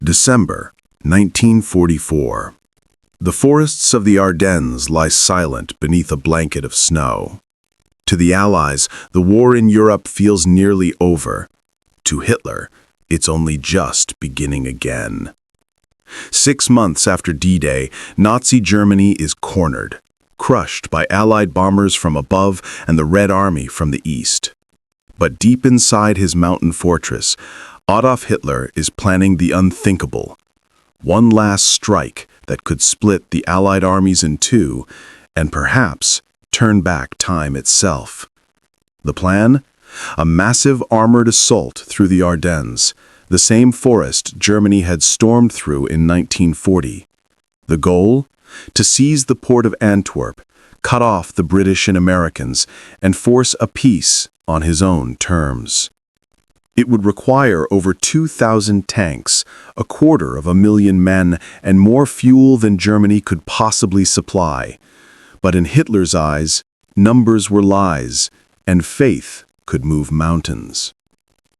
December 1944. The forests of the Ardennes lie silent beneath a blanket of snow. To the Allies, the war in Europe feels nearly over. To Hitler, it's only just beginning again. 6 months after D-Day, Nazi Germany is cornered, crushed by Allied bombers from above and the Red Army from the east. But deep inside his mountain fortress, Adolf Hitler is planning the unthinkable. One last strike that could split the Allied armies in two and perhaps turn back time itself. The plan? A massive armored assault through the Ardennes, the same forest Germany had stormed through in 1940. The goal? To seize the port of Antwerp, cut off the British and Americans, and force a peace on his own terms. It would require over 2,000 tanks, 250,000 men, and more fuel than Germany could possibly supply. But in Hitler's eyes, numbers were lies, and faith could move mountains.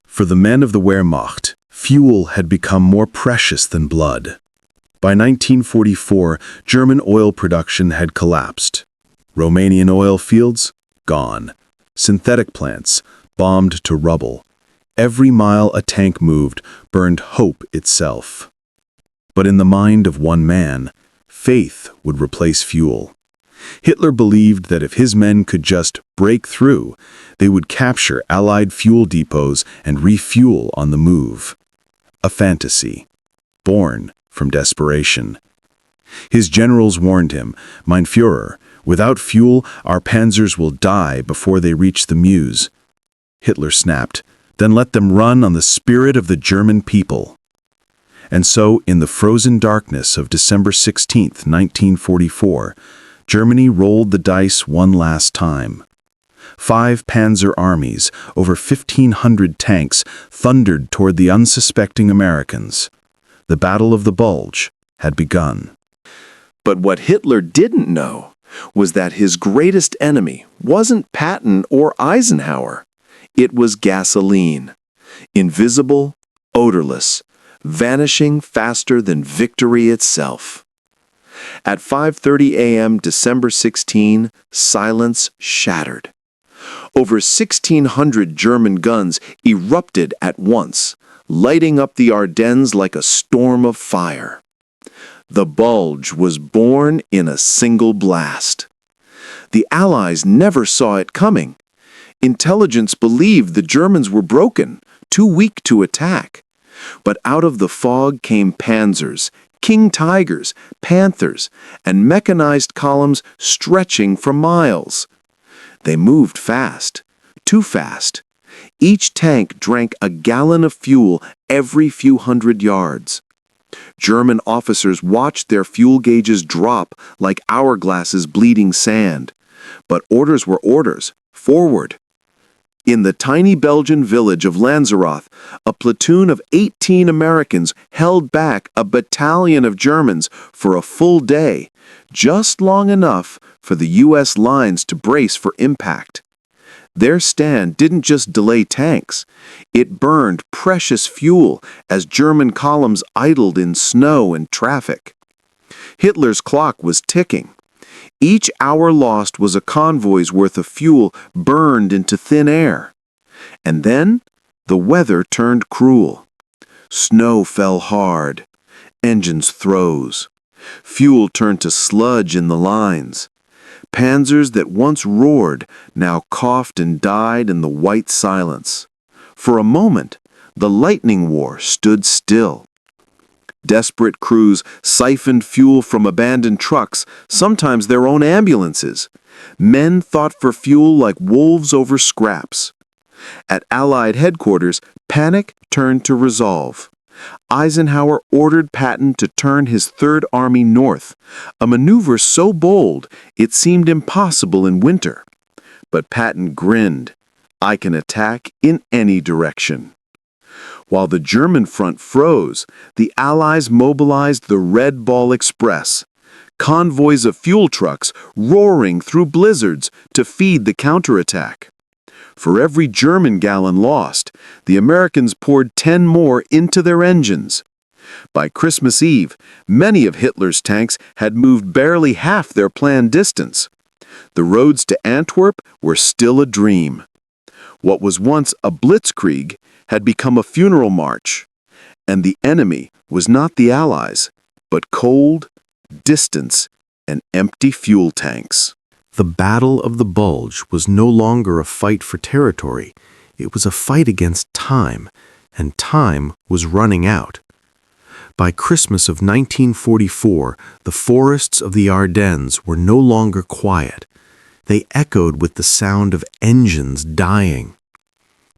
For the men of the Wehrmacht, fuel had become more precious than blood. By 1944, German oil production had collapsed. Romanian oil fields? Gone. Synthetic plants? Bombed to rubble. Every mile a tank moved burned hope itself. But in the mind of one man, faith would replace fuel. Hitler believed that if his men could just break through, they would capture Allied fuel depots and refuel on the move. A fantasy, born from desperation. His generals warned him, "Mein Führer, without fuel, our panzers will die before they reach the Meuse." Hitler snapped, "Then let them run on the spirit of the German people." And so, in the frozen darkness of December 16, 1944, Germany rolled the dice one last time. 5 panzer armies, over 1,500 tanks, thundered toward the unsuspecting Americans. The Battle of the Bulge had begun. But what Hitler didn't know was that his greatest enemy wasn't Patton or Eisenhower. It was gasoline. Invisible, odorless, vanishing faster than victory itself. At 5:30 a.m. December 16, silence shattered. Over 1,600 German guns erupted at once, lighting up the Ardennes like a storm of fire. The Bulge was born in a single blast. The Allies never saw it coming. Intelligence believed the Germans were broken, too weak to attack. But out of the fog came panzers, King Tigers, Panthers, and mechanized columns stretching for miles. They moved fast, too fast. Each tank drank a gallon of fuel every few hundred yards. German officers watched their fuel gauges drop like hourglasses bleeding sand. But orders were orders, forward. In the tiny Belgian village of Lanzarote, a platoon of 18 Americans held back a battalion of Germans for a full day, just long enough for the U.S. lines to brace for impact. Their stand didn't just delay tanks, it burned precious fuel as German columns idled in snow and traffic. Hitler's clock was ticking. Each hour lost was a convoy's worth of fuel burned into thin air. And then, the weather turned cruel. Snow fell hard. Engines froze. Fuel turned to sludge in the lines. Panzers that once roared now coughed and died in the white silence. For a moment, the lightning war stood still. Desperate crews siphoned fuel from abandoned trucks, sometimes their own ambulances. Men fought for fuel like wolves over scraps. At Allied headquarters, panic turned to resolve. Eisenhower ordered Patton to turn his Third Army north, a maneuver so bold it seemed impossible in winter. But Patton grinned. "I can attack in any direction." While the German front froze, the Allies mobilized the Red Ball Express, convoys of fuel trucks roaring through blizzards to feed the counterattack. For every German gallon lost, the Americans poured 10 more into their engines. By Christmas Eve, many of Hitler's tanks had moved barely half their planned distance. The roads to Antwerp were still a dream. What was once a blitzkrieg had become a funeral march, and the enemy was not the Allies, but cold, distance, and empty fuel tanks. The Battle of the Bulge was no longer a fight for territory. It was a fight against time, and time was running out. By Christmas of 1944, the forests of the Ardennes were no longer quiet. They echoed with the sound of engines dying.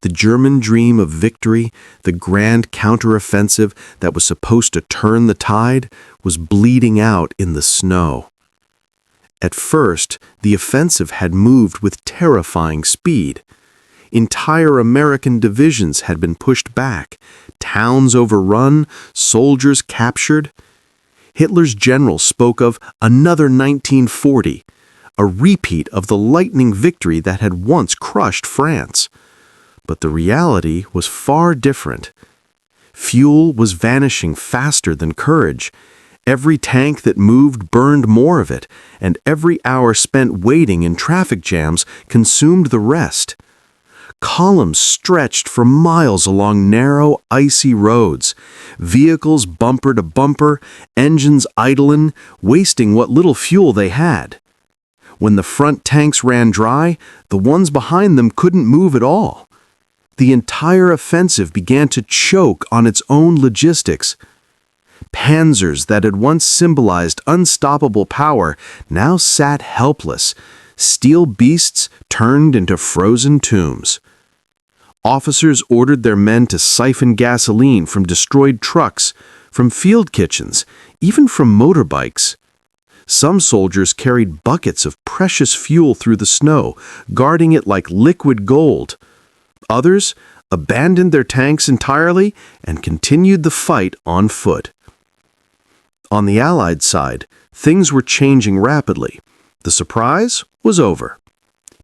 The German dream of victory, the grand counteroffensive that was supposed to turn the tide, was bleeding out in the snow. At first, the offensive had moved with terrifying speed. Entire American divisions had been pushed back, towns overrun, soldiers captured. Hitler's general spoke of another 1940, a repeat of the lightning victory that had once crushed France. But the reality was far different. Fuel was vanishing faster than courage. Every tank that moved burned more of it, and every hour spent waiting in traffic jams consumed the rest. Columns stretched for miles along narrow, icy roads, vehicles bumper to bumper, engines idling, wasting what little fuel they had. When the front tanks ran dry, the ones behind them couldn't move at all. The entire offensive began to choke on its own logistics. Panzers that had once symbolized unstoppable power now sat helpless, steel beasts turned into frozen tombs. Officers ordered their men to siphon gasoline from destroyed trucks, from field kitchens, even from motorbikes. Some soldiers carried buckets of precious fuel through the snow, guarding it like liquid gold. Others abandoned their tanks entirely and continued the fight on foot. On the Allied side, things were changing rapidly. The surprise was over.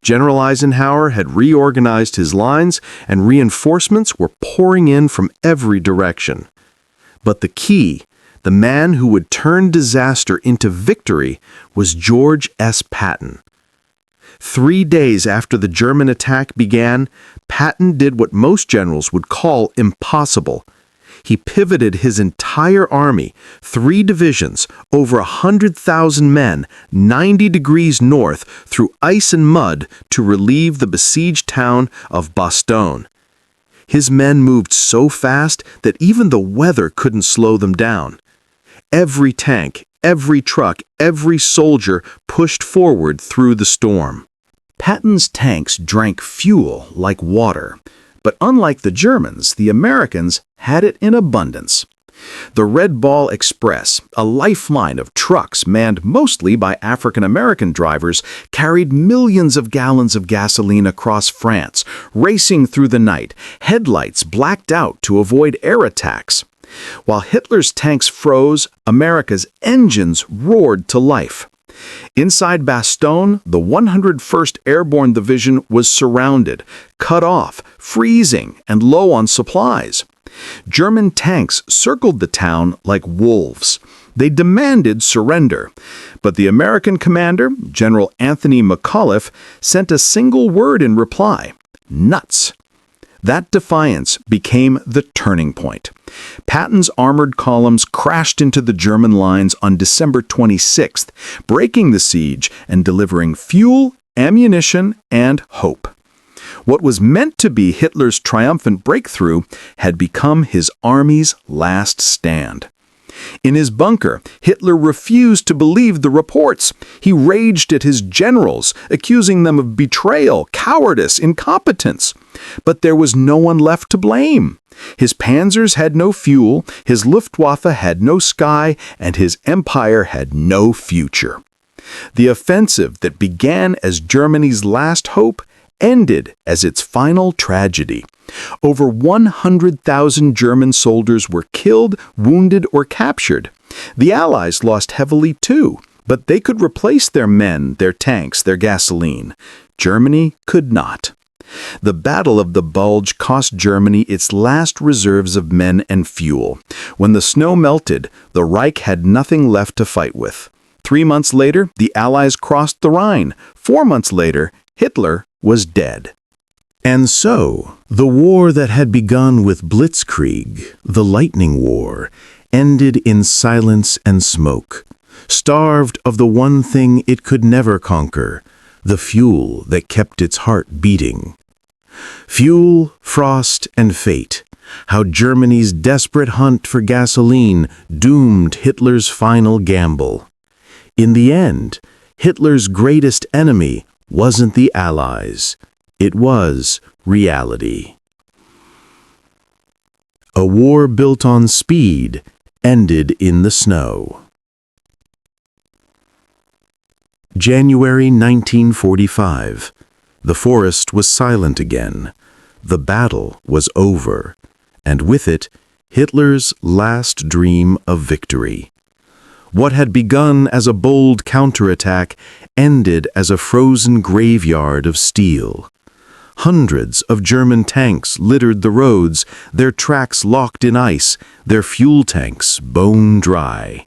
General Eisenhower had reorganized his lines, and reinforcements were pouring in from every direction. But the key, the man who would turn disaster into victory, was George S. Patton. 3 days after the German attack began, Patton did what most generals would call impossible. He pivoted his entire army, 3 divisions, over 100,000 men, 90 degrees north, through ice and mud to relieve the besieged town of Bastogne. His men moved so fast that even the weather couldn't slow them down. Every tank, every truck, every soldier pushed forward through the storm. Patton's tanks drank fuel like water. But unlike the Germans, the Americans had it in abundance. The Red Ball Express, a lifeline of trucks manned mostly by African-American drivers, carried millions of gallons of gasoline across France, racing through the night, headlights blacked out to avoid air attacks. While Hitler's tanks froze, America's engines roared to life. Inside Bastogne, the 101st Airborne Division was surrounded, cut off, freezing, and low on supplies. German tanks circled the town like wolves. They demanded surrender, but the American commander, General Anthony McAuliffe, sent a single word in reply: nuts. That defiance became the turning point. Patton's armored columns crashed into the German lines on December 26th, breaking the siege and delivering fuel, ammunition, and hope. What was meant to be Hitler's triumphant breakthrough had become his army's last stand. In his bunker, Hitler refused to believe the reports. He raged at his generals, accusing them of betrayal, cowardice, incompetence. But there was no one left to blame. His panzers had no fuel, his Luftwaffe had no sky, and his empire had no future. The offensive that began as Germany's last hope ended as its final tragedy. Over 100,000 German soldiers were killed, wounded, or captured. The Allies lost heavily too, but they could replace their men, their tanks, their gasoline. Germany could not. The Battle of the Bulge cost Germany its last reserves of men and fuel. When the snow melted, the Reich had nothing left to fight with. 3 months later, the Allies crossed the Rhine. 4 months later, Hitler was dead. And so, the war that had begun with Blitzkrieg, the Lightning War, ended in silence and smoke, starved of the one thing it could never conquer, the fuel that kept its heart beating. Fuel, frost, and fate. How Germany's desperate hunt for gasoline doomed Hitler's final gamble. In the end, Hitler's greatest enemy wasn't the Allies. It was reality. A war built on speed ended in the snow. January 1945. The forest was silent again. The battle was over, and with it, Hitler's last dream of victory. What had begun as a bold counterattack ended as a frozen graveyard of steel. Hundreds of German tanks littered the roads, their tracks locked in ice, their fuel tanks bone dry.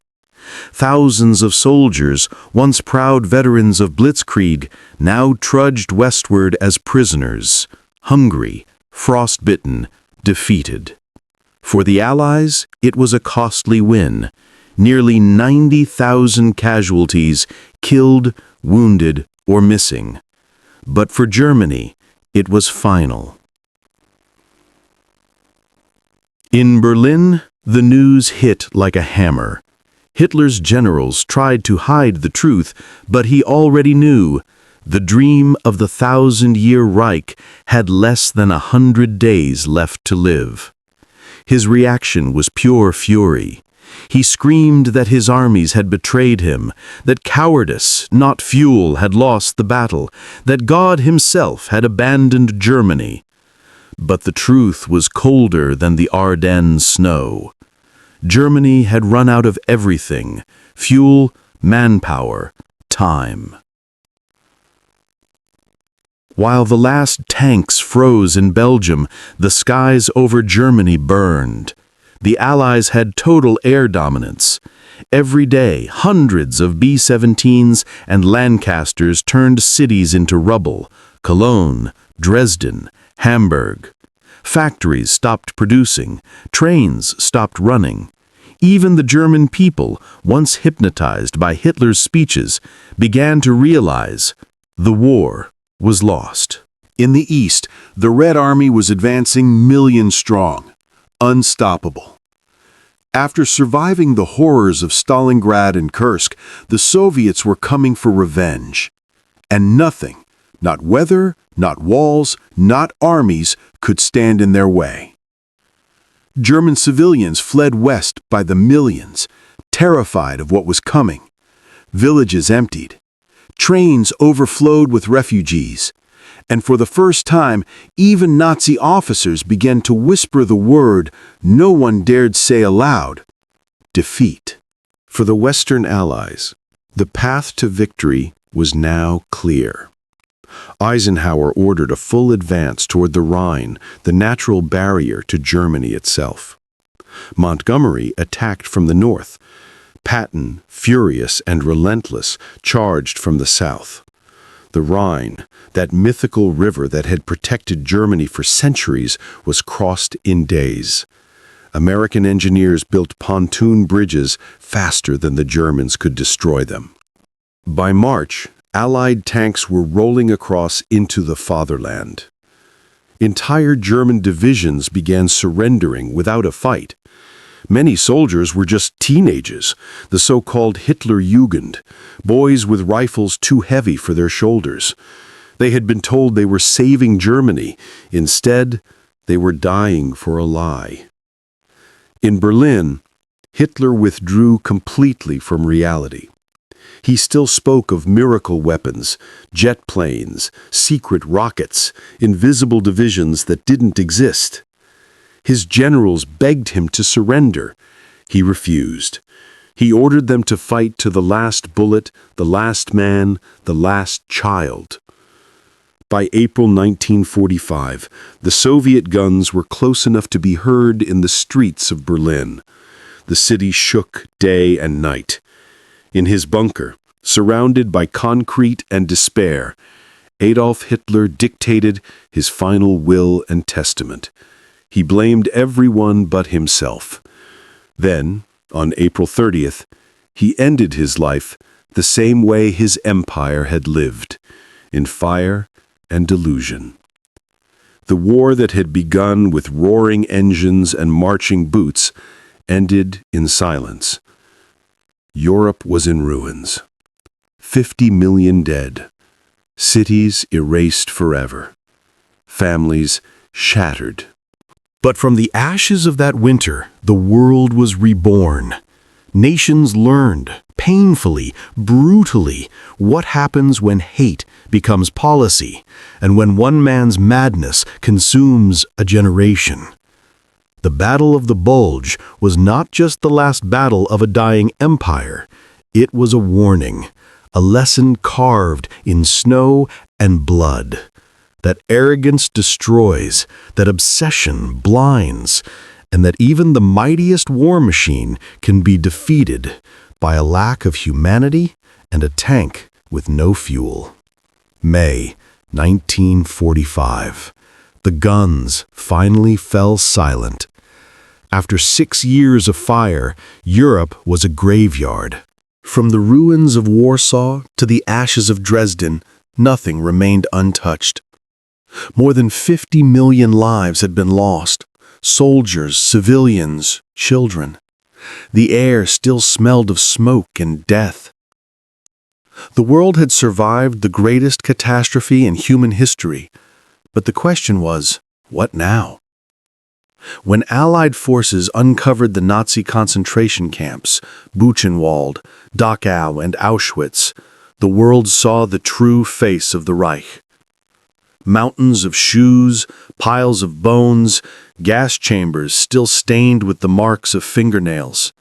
Thousands of soldiers, once proud veterans of Blitzkrieg, now trudged westward as prisoners, hungry, frostbitten, defeated. For the Allies, it was a costly win. Nearly 90,000 casualties, killed, wounded, or missing. But for Germany, it was final. In Berlin, the news hit like a hammer. Hitler's generals tried to hide the truth, but he already knew. The dream of the 1,000-year Reich had less than 100 days left to live. His reaction was pure fury. He screamed that his armies had betrayed him, that cowardice, not fuel, had lost the battle, that God himself had abandoned Germany. But the truth was colder than the Ardennes snow. Germany had run out of everything: fuel, manpower, time. While the last tanks froze in Belgium, the skies over Germany burned. The Allies had total air dominance. Every day, hundreds of B-17s and Lancasters turned cities into rubble: Cologne, Dresden, Hamburg. Factories stopped producing, trains stopped running. Even the German people, once hypnotized by Hitler's speeches, began to realize the war was lost. In the east, the Red Army was advancing millions strong, unstoppable. After surviving the horrors of Stalingrad and Kursk, the Soviets were coming for revenge. And nothing, not weather, not walls, not armies, could stand in their way. German civilians fled west by the millions, terrified of what was coming. Villages emptied. Trains overflowed with refugees. And for the first time, even Nazi officers began to whisper the word no one dared say aloud: defeat. For the Western Allies, the path to victory was now clear. Eisenhower ordered a full advance toward the Rhine, the natural barrier to Germany itself. Montgomery attacked from the north. Patton, furious and relentless, charged from the south. The Rhine, that mythical river that had protected Germany for centuries, was crossed in days. American engineers built pontoon bridges faster than the Germans could destroy them. By March, Allied tanks were rolling across into the fatherland. Entire German divisions began surrendering without a fight. Many soldiers were just teenagers, the so-called Hitlerjugend, boys with rifles too heavy for their shoulders. They had been told they were saving Germany. Instead, they were dying for a lie. In Berlin, Hitler withdrew completely from reality. He still spoke of miracle weapons, jet planes, secret rockets, invisible divisions that didn't exist. His generals begged him to surrender. He refused. He ordered them to fight to the last bullet, the last man, the last child. By April 1945, the Soviet guns were close enough to be heard in the streets of Berlin. The city shook day and night. In his bunker, surrounded by concrete and despair, Adolf Hitler dictated his final will and testament. He blamed everyone but himself. Then, on April 30th, he ended his life the same way his empire had lived, in fire and delusion. The war that had begun with roaring engines and marching boots ended in silence. Europe was in ruins. 50 million dead. Cities erased forever. Families shattered. But from the ashes of that winter, the world was reborn. Nations learned, painfully, brutally, what happens when hate becomes policy, and when one man's madness consumes a generation. The Battle of the Bulge was not just the last battle of a dying empire. It was a warning, a lesson carved in snow and blood. That arrogance destroys, that obsession blinds, and that even the mightiest war machine can be defeated by a lack of humanity and a tank with no fuel. May 1945. The guns finally fell silent. After 6 years of fire, Europe was a graveyard. From the ruins of Warsaw to the ashes of Dresden, nothing remained untouched. More than 50 million lives had been lost. Soldiers, civilians, children. The air still smelled of smoke and death. The world had survived the greatest catastrophe in human history, but the question was, what now? When Allied forces uncovered the Nazi concentration camps, Buchenwald, Dachau, and Auschwitz, the world saw the true face of the Reich. Mountains of shoes, piles of bones, gas chambers still stained with the marks of fingernails.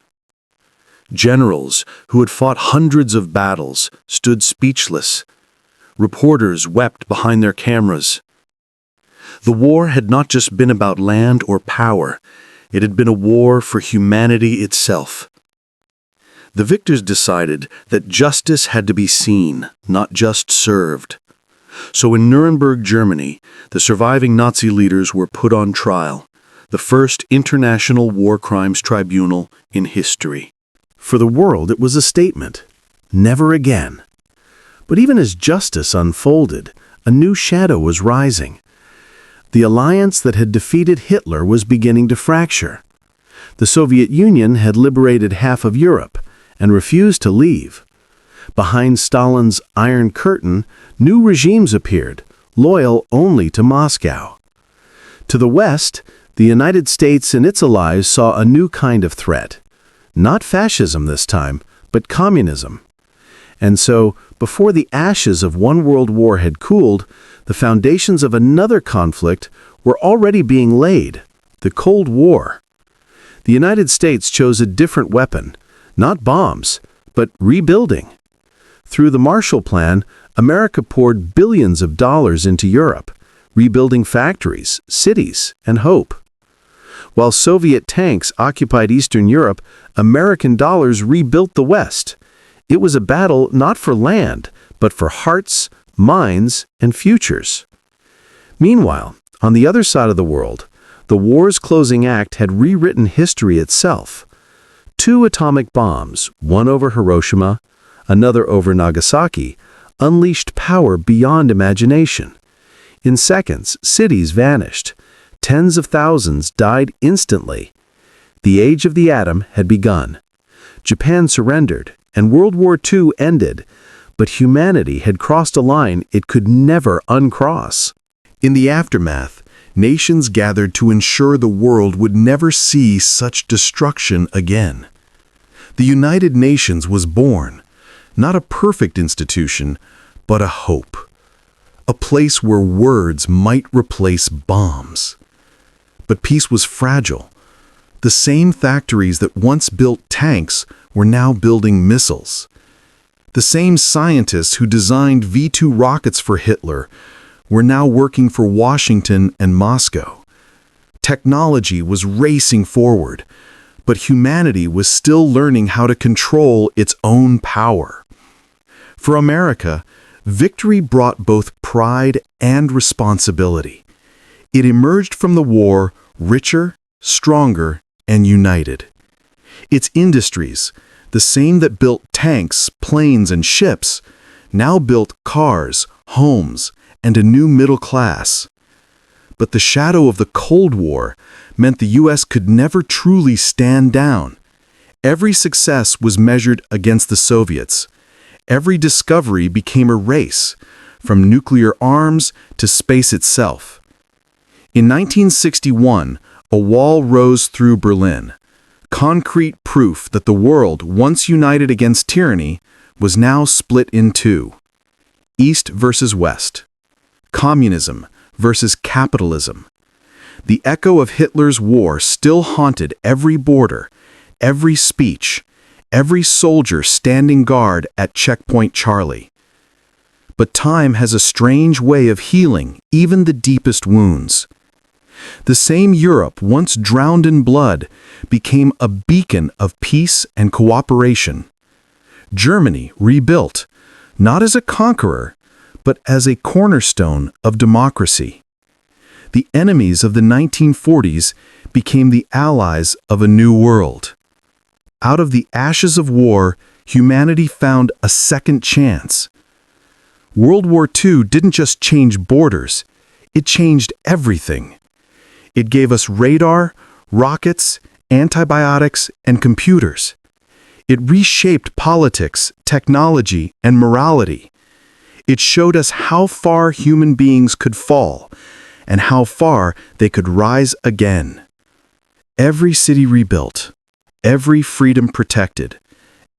Generals who had fought hundreds of battles stood speechless. Reporters wept behind their cameras. The war had not just been about land or power. It had been a war for humanity itself. The victors decided that justice had to be seen, not just served. So in Nuremberg, Germany, the surviving Nazi leaders were put on trial, the first international war crimes tribunal in history. For the world, it was a statement. Never again. But even as justice unfolded, a new shadow was rising. The alliance that had defeated Hitler was beginning to fracture. The Soviet Union had liberated half of Europe and refused to leave. Behind Stalin's Iron Curtain, new regimes appeared, loyal only to Moscow. To the West, the United States and its allies saw a new kind of threat. Not fascism this time, but communism. And so, before the ashes of one world war had cooled, the foundations of another conflict were already being laid, the Cold War. The United States chose a different weapon, not bombs, but rebuilding. Through the Marshall Plan, America poured billions of dollars into Europe, rebuilding factories, cities, and hope. While Soviet tanks occupied Eastern Europe, American dollars rebuilt the West. It was a battle not for land, but for hearts, minds, and futures. Meanwhile, on the other side of the world, the war's closing act had rewritten history itself. 2 atomic bombs, one over Hiroshima, another over Nagasaki, unleashed power beyond imagination. In seconds, cities vanished. Tens of thousands died instantly. The age of the atom had begun. Japan surrendered, and World War II ended, but humanity had crossed a line it could never uncross. In the aftermath, nations gathered to ensure the world would never see such destruction again. The United Nations was born, not a perfect institution, but a hope. A place where words might replace bombs. But peace was fragile. The same factories that once built tanks were now building missiles. The same scientists who designed V-2 rockets for Hitler were now working for Washington and Moscow. Technology was racing forward, but humanity was still learning how to control its own power. For America, victory brought both pride and responsibility. It emerged from the war richer, stronger, and united. Its industries, the same that built tanks, planes, and ships, now built cars, homes, and a new middle class. But the shadow of the Cold War meant the U.S. could never truly stand down. Every success was measured against the Soviets. Every discovery became a race, from nuclear arms to space itself. In 1961, a wall rose through Berlin, concrete proof that the world, once united against tyranny, was now split in two. East versus West. Communism versus capitalism. The echo of Hitler's war still haunted every border, every speech, every soldier standing guard at Checkpoint Charlie. But time has a strange way of healing even the deepest wounds. The same Europe, once drowned in blood, became a beacon of peace and cooperation. Germany rebuilt, not as a conqueror, but as a cornerstone of democracy. The enemies of the 1940s became the allies of a new world. Out of the ashes of war, humanity found a second chance. World War II didn't just change borders, it changed everything. It gave us radar, rockets, antibiotics, and computers. It reshaped politics, technology, and morality. It showed us how far human beings could fall and how far they could rise again. Every city rebuilt, every freedom protected,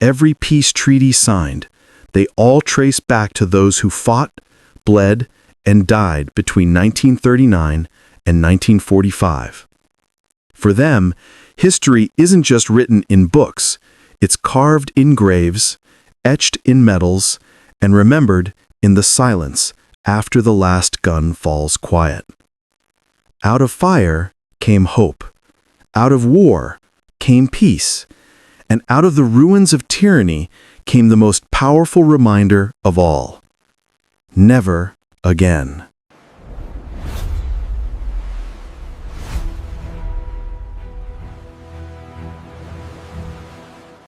every peace treaty signed, they all trace back to those who fought, bled, and died between 1939 and 1945. For them, history isn't just written in books, it's carved in graves, etched in metals, and remembered in the silence after the last gun falls quiet. Out of fire came hope. Out of war came peace. And out of the ruins of tyranny came the most powerful reminder of all: never again.